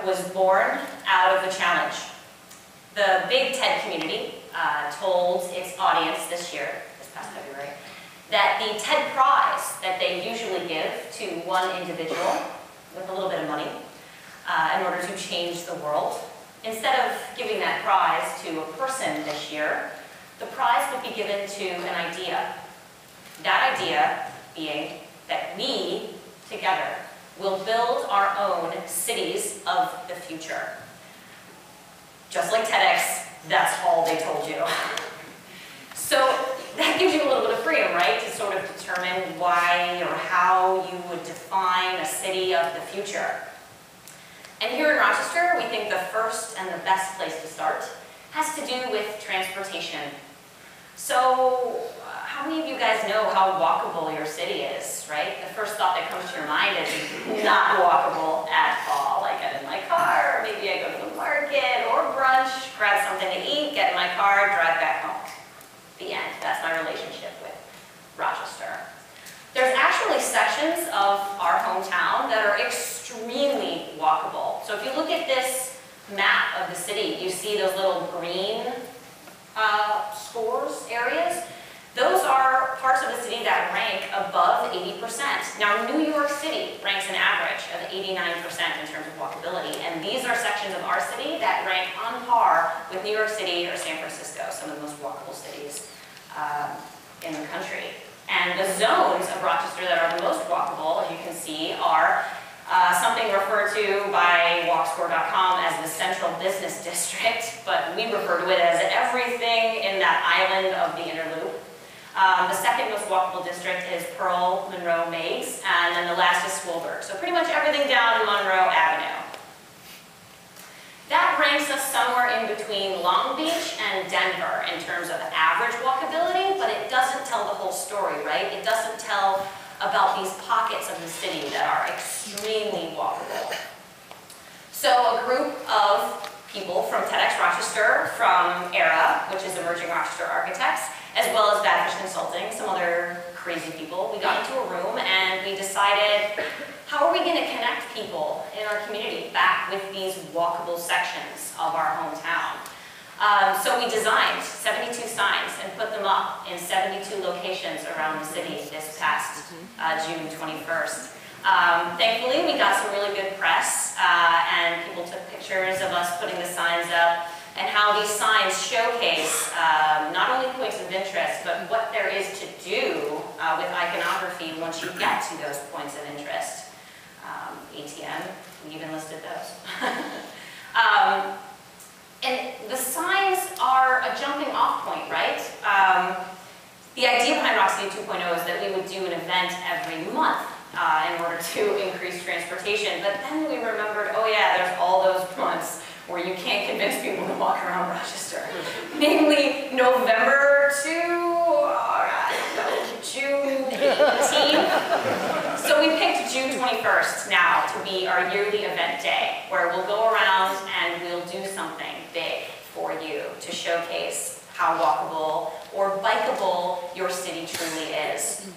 was born out of a challenge. The big TED community told its audience this year, this past February, that the TED Prize that they usually give to one individual with a little bit of money in order to change the world, instead of giving that prize to a person this year, the prize would be given to an idea. That idea being that we, together, will build our own cities of the future. Just like TEDx, that's all they told you. So that gives you a little bit of freedom, right, to sort of determine why or how you would define a city of the future. And here in Rochester, we think the first and the best place to start has to do with transportation. So how many of you guys know how walkable your city is, right? The first thought that comes to your mind is not walkable at all. I get in my car, or maybe I go to the market or brunch, grab something to eat, get in my car, drive back home. The end. That's my relationship with Rochester. There's actually sections of our hometown that are extremely walkable. So if you look at this map of the city, you see those little green scores, areas. Those are parts of the city that rank above 80%. Now, New York City ranks an average of 89% in terms of walkability, and these are sections of our city that rank on par with New York City or San Francisco, some of the most walkable cities in the country. And the zones of Rochester that are the most walkable, as you can see, are something referred to by walkscore.com as the Central Business District, but we refer to it as everything in that island of the inner loop. The second most walkable district is Pearl, Monroe, Meigs, and then the last is Swoolburg. So pretty much everything down Monroe Avenue. That ranks us somewhere in between Long Beach and Denver in terms of average walkability, but it doesn't tell the whole story, right? It doesn't tell about these pockets of the city that are extremely walkable. So a group of people from TEDxRochester, from ERA, which is Emerging Rochester Architects, as well as Badfish Consulting, some other crazy people, we got into a room and we decided, how are we going to connect people in our community back with these walkable sections of our hometown? So we designed 72 signs and put them up in 72 locations around the city this past June 21st. Thankfully, we got some really good press, and people took pictures of us putting the signs up, and how these signs showcase not only points of interest, but what there is to do with iconography once you get to those points of interest. ATM, we even listed those. And the signs are a jumping off point, right? The idea behind RocCity 2.0 is that we would do an event every month in order to increase transportation. But then we remembered, oh yeah, there's all those months where you can't convince people to walk around Rochester. Namely, November to, June 18th. So we picked June 21st now to be our yearly event day, where we'll go around and we'll do something big for you to showcase how walkable or bikeable your city truly is.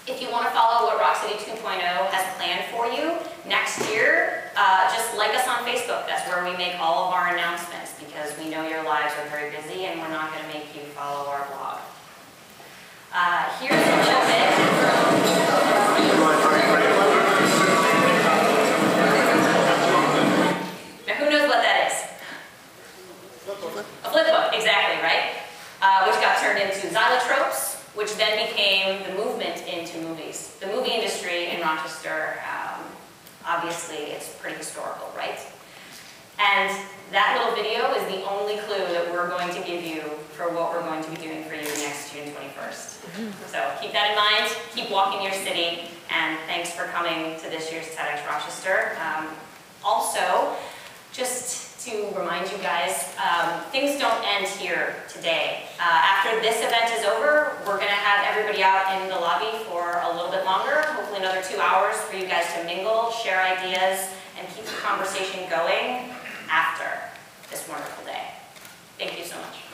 If you want to follow what RocCity 2.0 has planned for you next year, just like us on Facebook. That's where we make all of our announcements, because we know your lives are very busy and we're not going to make you follow our blog. Here's a little bit. Now, who knows what that is? A flip book, exactly, right? Which got turned into xylotropes, which then became the movement into movies. The movie industry in Rochester, obviously, it's pretty historical, right? And that little video is the only clue that we're going to give you for what we're going to be doing for you next June 21st. So keep that in mind, keep walking your city, and thanks for coming to this year's TEDxRochester. Also, just to remind you guys, things don't end here today. After this event is over, we're going to have everybody out in the lobby for a little bit longer, hopefully another 2 hours for you guys to mingle, share ideas, and keep the conversation going after this wonderful day. Thank you so much.